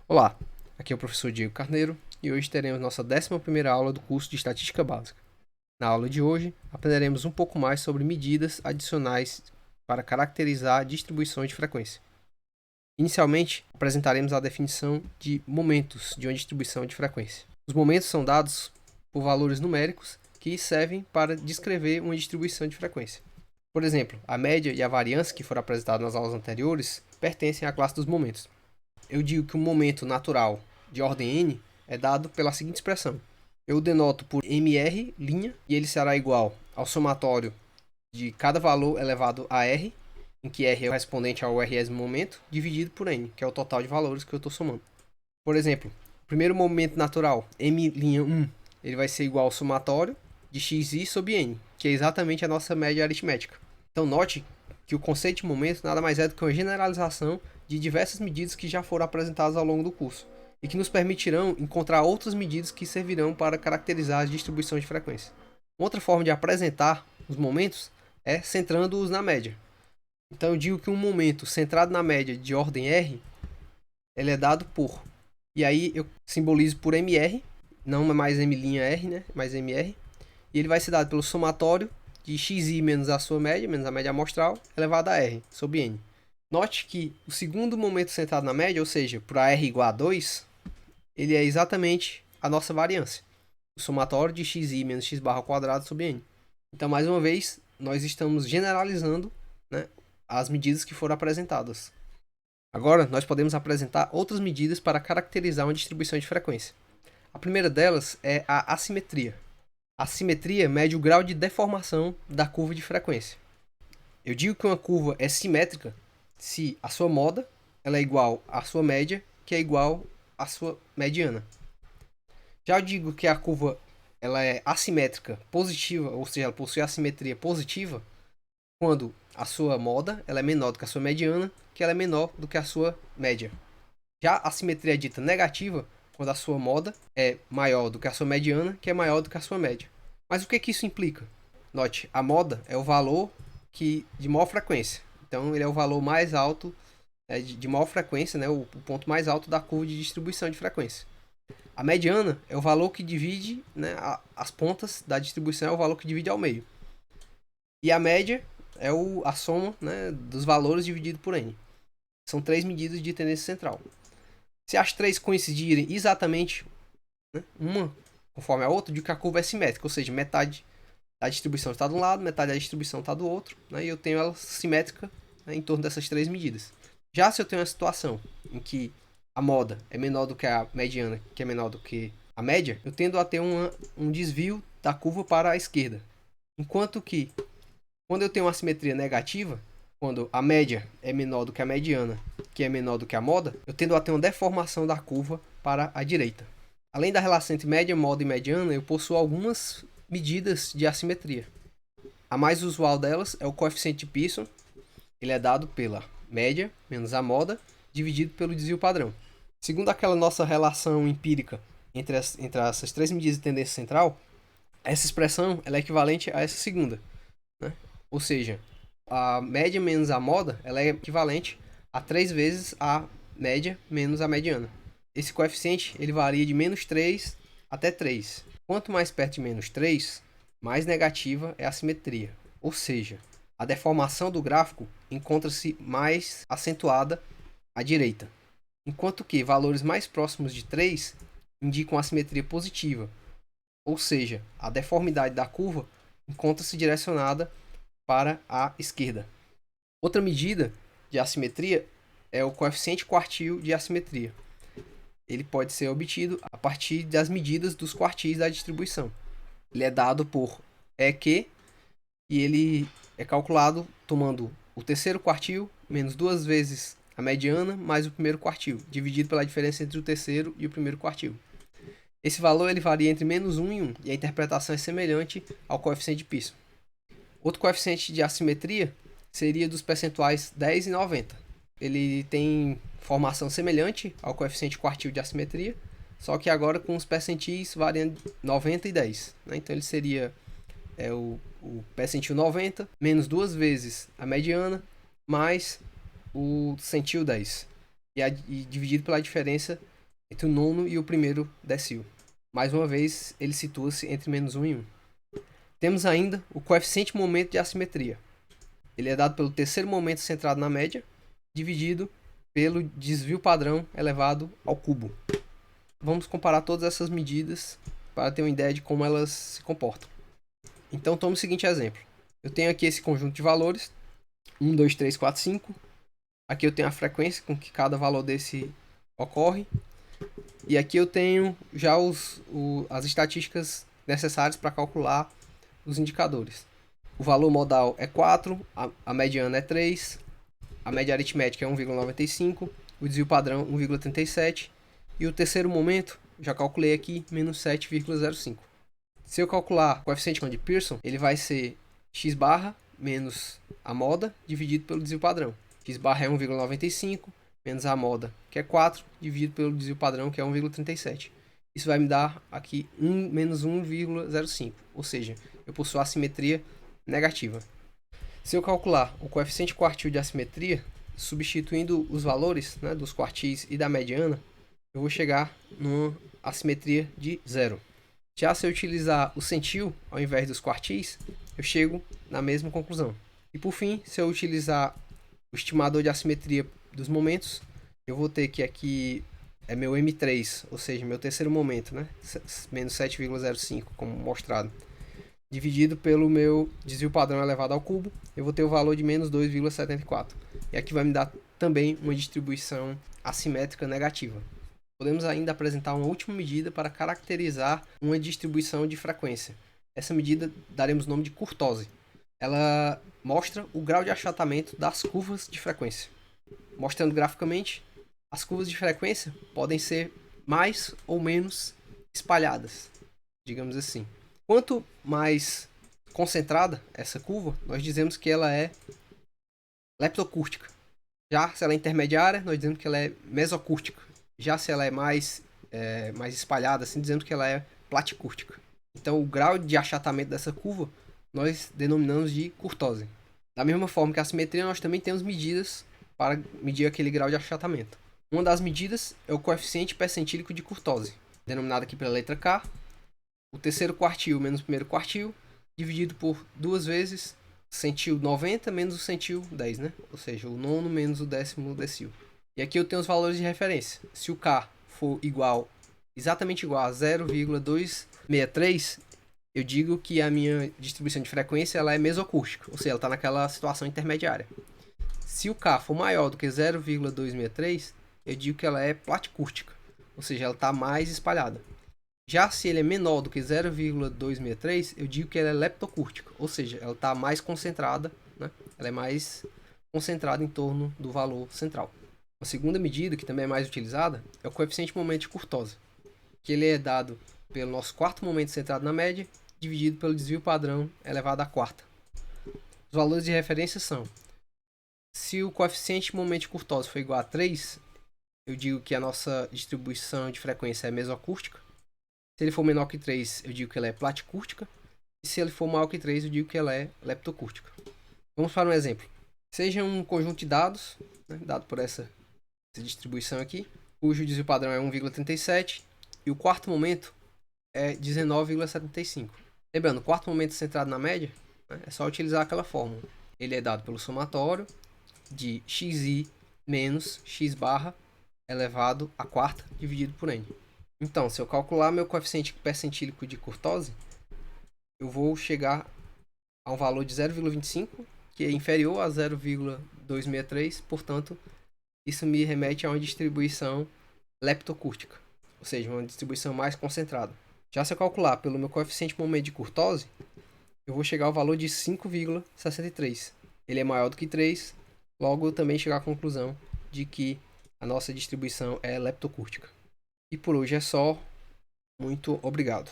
Olá, aqui é o professor Diego Carneiro e hoje teremos nossa 11ª aula do curso de Estatística Básica. Na aula de hoje, aprenderemos um pouco mais sobre medidas adicionais para caracterizar distribuições de frequência. Inicialmente, apresentaremos a definição de momentos de uma distribuição de frequência. Os momentos são dados por valores numéricos que servem para descrever uma distribuição de frequência. Por exemplo, a média e a variância que foram apresentadas nas aulas anteriores pertencem à classe dos momentos. Eu digo que um momento natural de ordem n é dado pela seguinte expressão. Eu denoto por mr' e ele será igual ao somatório de cada valor elevado a r, em que r é correspondente ao résimo momento, dividido por n, que é o total de valores que eu estou somando. Por exemplo, o primeiro momento natural, m'1, ele vai ser igual ao somatório de xi sobre n, que é exatamente a nossa média aritmética. Então note que o conceito de momento nada mais é do que uma generalização de diversas medidas que já foram apresentadas ao longo do curso e que nos permitirão encontrar outras medidas que servirão para caracterizar as distribuições de frequência. Outra forma de apresentar os momentos é centrando-os na média. Então eu digo que um momento centrado na média de ordem R, ele é dado por, e aí eu simbolizo por mr, não é mais m'R, né, mais mr, e ele vai ser dado pelo somatório de xi menos a sua média, menos a média amostral, elevado a r, sobre n. Note que o segundo momento centrado na média, ou seja, para r igual a 2, ele é exatamente a nossa variância. O somatório de xi menos x barra ao quadrado sobre n. Então, mais uma vez, nós estamos generalizando, né, as medidas que foram apresentadas. Agora, nós podemos apresentar outras medidas para caracterizar uma distribuição de frequência. A primeira delas é a assimetria. A assimetria mede o grau de deformação da curva de frequência. Eu digo que uma curva é simétrica se a sua moda ela é igual à sua média, que é igual à sua mediana. Já eu digo que a curva ela é assimétrica positiva, ou seja, ela possui assimetria positiva, quando a sua moda ela é menor do que a sua mediana, que ela é menor do que a sua média. Já a assimetria é dita negativa, quando a sua moda é maior do que a sua mediana, que é maior do que a sua média. Mas o que isso implica? Note, a moda é o valor de maior frequência. Então, ele é o valor mais alto, de maior frequência, né, o ponto mais alto da curva de distribuição de frequência. A mediana é o valor que divide, né, as pontas da distribuição, é o valor que divide ao meio. E a média é a soma, né, dos valores dividido por n. São três medidas de tendência central. Se as três coincidirem exatamente, né, uma conforme a outra, digo que a curva é simétrica, ou seja, metade da distribuição está de um lado, metade da distribuição está do outro, né, e eu tenho ela simétrica, né, em torno dessas três medidas. Já se eu tenho uma situação em que a moda é menor do que a mediana, que é menor do que a média, eu tendo a ter um desvio da curva para a esquerda. Enquanto que, quando eu tenho uma simetria negativa, quando a média é menor do que a mediana, que é menor do que a moda, eu tendo a ter uma deformação da curva para a direita. Além da relação entre média, moda e mediana, eu possuo algumas medidas de assimetria. A mais usual delas é o coeficiente de Pearson. Ele é dado pela média menos a moda dividido pelo desvio padrão. Segundo aquela nossa relação empírica entre essas três medidas de tendência central, essa expressão ela é equivalente a essa segunda, né? Ou seja, a média menos a moda ela é equivalente a 3 vezes a média menos a mediana. Esse coeficiente ele varia de menos 3 até 3. Quanto mais perto de menos 3, mais negativa é a simetria. Ou seja, a deformação do gráfico encontra-se mais acentuada à direita. Enquanto que valores mais próximos de 3 indicam a simetria positiva. Ou seja, a deformidade da curva encontra-se direcionada para a esquerda. Outra medida de assimetria é o coeficiente quartil de assimetria. Ele pode ser obtido a partir das medidas dos quartis da distribuição. Ele é dado por EQ e ele é calculado tomando o terceiro quartil menos 2 vezes a mediana mais o primeiro quartil, dividido pela diferença entre o terceiro e o primeiro quartil. Esse valor ele varia entre menos 1 e 1, e a interpretação é semelhante ao coeficiente de Pearson. Outro coeficiente de assimetria seria dos percentuais 10 e 90. Ele tem formação semelhante ao coeficiente quartil de assimetria, só que agora com os percentis variando 90 e 10. Né? Então ele seria o percentil 90 menos 2 vezes a mediana mais o centil 10. E dividido pela diferença entre o nono e o primeiro decil. Mais uma vez, ele situa-se entre -1 e 1. Temos ainda o coeficiente momento de assimetria. Ele é dado pelo terceiro momento centrado na média, dividido pelo desvio padrão elevado ao cubo. Vamos comparar todas essas medidas para ter uma ideia de como elas se comportam. Então, tome o seguinte exemplo. Eu tenho aqui esse conjunto de valores, 1, 2, 3, 4, 5. Aqui eu tenho a frequência com que cada valor desse ocorre. E aqui eu tenho já as estatísticas necessárias para calcular os indicadores. O valor modal é 4, a mediana é 3, a média aritmética é 1,95, o desvio padrão 1,37 e o terceiro momento, já calculei aqui, menos 7,05. Se eu calcular o coeficiente de Pearson, ele vai ser x barra menos a moda dividido pelo desvio padrão. X barra é 1,95 menos a moda, que é 4, dividido pelo desvio padrão, que é 1,37. Isso vai me dar aqui menos 1,05, ou seja, eu possuo assimetria negativa. Se eu calcular o coeficiente quartil de assimetria, substituindo os valores, né, dos quartis e da mediana, eu vou chegar numa assimetria de 0. Já se eu utilizar o centil ao invés dos quartis, eu chego na mesma conclusão. E por fim, se eu utilizar o estimador de assimetria dos momentos, eu vou ter que aqui é meu M3, ou seja, meu terceiro momento, né, menos 7,05, como mostrado, dividido pelo meu desvio padrão elevado ao cubo, eu vou ter o valor de menos 2,74. E aqui vai me dar também uma distribuição assimétrica negativa. Podemos ainda apresentar uma última medida para caracterizar uma distribuição de frequência. Essa medida daremos o nome de kurtose. Ela mostra o grau de achatamento das curvas de frequência. Mostrando graficamente, as curvas de frequência podem ser mais ou menos espalhadas, digamos assim. Quanto mais concentrada essa curva, nós dizemos que ela é leptocúrtica. Já se ela é intermediária, nós dizemos que ela é mesocúrtica. Já se ela é mais espalhada, assim, dizemos que ela é platicúrtica. Então, o grau de achatamento dessa curva nós denominamos de kurtose. Da mesma forma que a assimetria, nós também temos medidas para medir aquele grau de achatamento. Uma das medidas é o coeficiente percentílico de kurtose, denominado aqui pela letra K. O terceiro quartil menos o primeiro quartil, dividido por 2 vezes centil 90 menos o centil 10, né? Ou seja, o nono menos o décimo decil. E aqui eu tenho os valores de referência. Se o K for exatamente igual a 0,263, eu digo que a minha distribuição de frequência ela é mesocústica, ou seja, ela está naquela situação intermediária. Se o K for maior do que 0,263, eu digo que ela é platicústica, ou seja, ela está mais espalhada. Já se ele é menor do que 0,263, eu digo que ela é leptocúrtica, ou seja, ela está mais concentrada, né? Ela é mais concentrada em torno do valor central. A segunda medida, que também é mais utilizada, é o coeficiente momento de kurtose, que ele é dado pelo nosso quarto momento centrado na média, dividido pelo desvio padrão elevado à quarta. Os valores de referência são: se o coeficiente momento de kurtose for igual a 3, eu digo que a nossa distribuição de frequência é mesocúrtica. Se ele for menor que 3, eu digo que ela é platicúrtica. E se ele for maior que 3, eu digo que ela é leptocúrtica. Vamos para um exemplo. Seja um conjunto de dados, né, dado por essa distribuição aqui, cujo desvio padrão é 1,37 e o quarto momento é 19,75. Lembrando, o quarto momento centrado na média, né, é só utilizar aquela fórmula. Ele é dado pelo somatório de xi menos x barra elevado à quarta dividido por n. Então, se eu calcular meu coeficiente percentílico de kurtose, eu vou chegar a um valor de 0,25, que é inferior a 0,263, portanto, isso me remete a uma distribuição leptocúrtica, ou seja, uma distribuição mais concentrada. Já se eu calcular pelo meu coeficiente momento de kurtose, eu vou chegar ao valor de 5,63. Ele é maior do que 3, logo eu também chegar à conclusão de que a nossa distribuição é leptocúrtica. E por hoje é só. Muito obrigado.